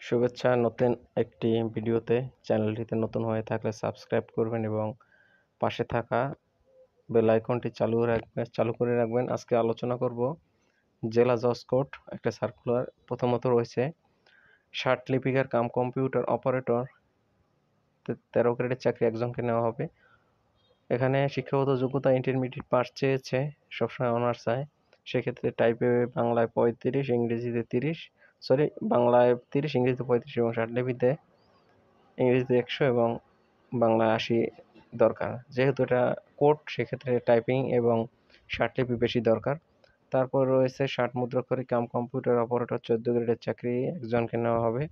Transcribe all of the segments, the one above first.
শুভেচ্ছা নতুন একটি ভিডিওতে। চ্যানেলটিতে নতুন হয়ে থাকলে সাবস্ক্রাইব করবেন এবং পাশে থাকা বেল আইকনটি চালু করে রাখবেন। আজকে আলোচনা করব জেলা জজ কোর্ট একটা সার্কুলার। প্রথমত রয়েছে লিপিকার কাম কম্পিউটার অপারেটর 13 গ্রেডের চাকরি একজনকে নেওয়া হবে। এখানে শিক্ষাগত যোগ্যতা ইন্টারমিডিয়েট পাস চেয়েছে, সবসময় অনার্স চায়। সেক্ষেত্রে টাইপে বাংলায় 35, ইংরেজিতে 30, বাংলায় 30, ইংরেজিতে 35 এবং লিপিতে ইংরেজিতে 100 এবং বাংলায় 80 দরকার। যেহেতু এটা কোর্ট, সেক্ষেত্রে টাইপিং এবং লিপি বেশি দরকার। তারপর রয়েছে মুদ্রাক্ষরিক কাম কম্পিউটার অপারেটর 14 গ্রেডের চাকরি একজনকে নেওয়া হবে।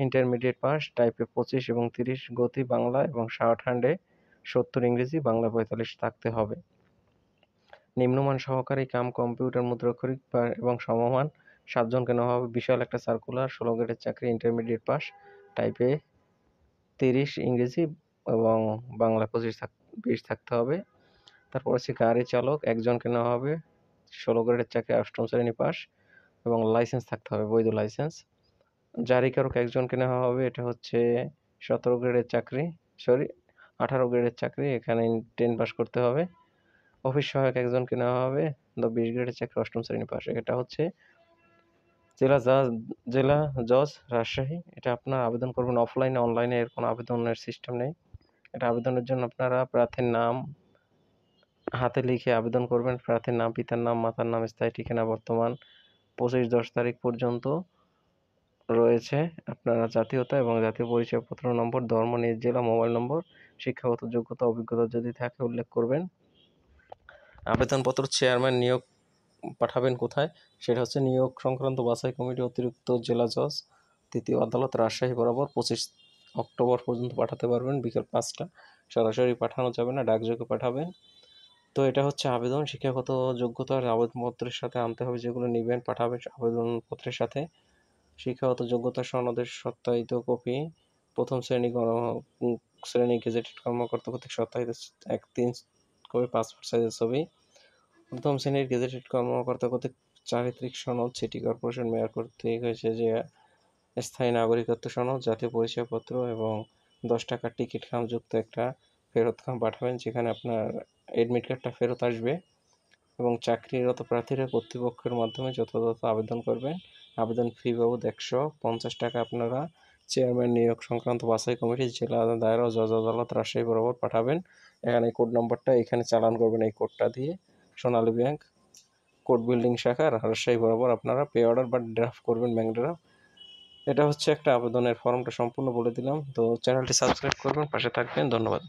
ইন্টারমিডিয়েট পাস, টাইপে 25 এবং 30, গতি বাংলা এবং শর্ট হ্যান্ডে 70, ইংরেজি বাংলা 45 থাকতে হবে। নিম্নমান সহকারী কাম কম্পিউটার মুদ্রাক্ষরিক এবং সমমান 7 জনকে নেওয়া হবে। বিশাল একটা সার্কুলার, 16 গ্রেডের চাকরি, ইন্টারমিডিয়েট পাস, টাইপে 30, ইংরেজি এবং বাংলা 20 থাকতে হবে। তারপর হচ্ছে গাড়ি চালক একজনকে নেওয়া হবে, 16 গ্রেডের চাকরি, 8ম শ্রেণী পাস এবং লাইসেন্স থাকতে হবে, বৈধ লাইসেন্স। জারিকারক একজনকে নেওয়া হবে, এটা হচ্ছে 17 গ্রেডের চাকরি, 18 গ্রেডের চাকরি, এখানে 10 পাস করতে হবে। অফিস সহায়ক একজনকে নেওয়া হবে, 20 গ্রেডের চাকরি, 8ম শ্রেণী পাস। এটা হচ্ছে জেলা জজ রাজশাহী। এটা আপনারা আবেদন করবেন অফলাইনে, অনলাইনে এর কোনো আবেদনের সিস্টেম নেই। এটা আবেদনের জন্য আপনারা প্রার্থীর নাম হাতে লিখে আবেদন করবেন। প্রার্থীর নাম, পিতার নাম, মাতার নাম, স্থায়ী ঠিকানা, বর্তমান 25/10 তারিখ পর্যন্ত রয়েছে। আপনারা জাতীয়তা এবং জাতীয় পরিচয়পত্র নম্বর, ধর্ম, নিজ জেলা, মোবাইল নম্বর, শিক্ষাগত যোগ্যতা, অভিজ্ঞতা যদি থাকে উল্লেখ করবেন। আবেদনপত্র চেয়ারম্যান নিয়োগ পাঠাবেন কোথায়? সেটা হচ্ছে নিয়োগ সংক্রান্ত বাছাই কমিটি, অতিরিক্ত জেলা জজ, 3য় আদালত, রাজশাহী বরাবর 25 অক্টোবর পর্যন্ত পাঠাতে পারবেন, বিকেল 5টা। সরাসরি পাঠানো যাবে না, ডাকযোগে পাঠাবেন। তো এটা হচ্ছে আবেদন। শিক্ষাগত যোগ্যতার আবেদনপত্রের সাথে আনতে হবে, যেগুলো নেবেন পাঠাবেন আবেদনপত্রের সাথে। শিক্ষাগত যোগ্যতা সনদের সত্যায়িত কপি, প্রথম শ্রেণী গেজেটেড কর্মকর্তা কর্তৃক সত্যায়িত 1-3 কপি, পাসপোর্ট সাইজের ছবি। প্রথম শ্রেণীর গেজেটেড কর্মকর্তা কর্তৃক চারিত্রিক সনদ, সিটি কর্পোরেশন মেয়র কর্তৃক হয়েছে যে স্থায়ী নাগরিকত্ব সনদ, জাতীয় পরিচয়পত্র এবং 10 টাকার টিকিট খামযুক্ত একটা ফেরত খাম পাঠাবেন, যেখানে আপনার এডমিট কার্ডটা ফেরত আসবে। এবং চাকরিরত প্রার্থীরা কর্তৃপক্ষের মাধ্যমে যথাযথ আবেদন করবেন। আবেদন ফি বাবদ 150 টাকা আপনারা চেয়ারম্যান নিয়োগ সংক্রান্ত বাছাই কমিটি, জেলা দায়রা ও জজ আদালত, রাজশাহী বরাবর পাঠাবেন। এখানে কোড নম্বরটা এখানে চালান করবেন, এই কোডটা দিয়ে। সোনালী ব্যাংক, কোর্ট বিল্ডিং শাখা, রাজশাহী বরাবর আপনারা পে অর্ডার বা ড্রাফট করবেন, ব্যাংক ড্রাফট। এটা হচ্ছে একটা আবেদনের ফর্মটা সম্পূর্ণ বলে দিলাম। তো চ্যানেলটি সাবস্ক্রাইব করবেন, পাশে থাকবেন। ধন্যবাদ।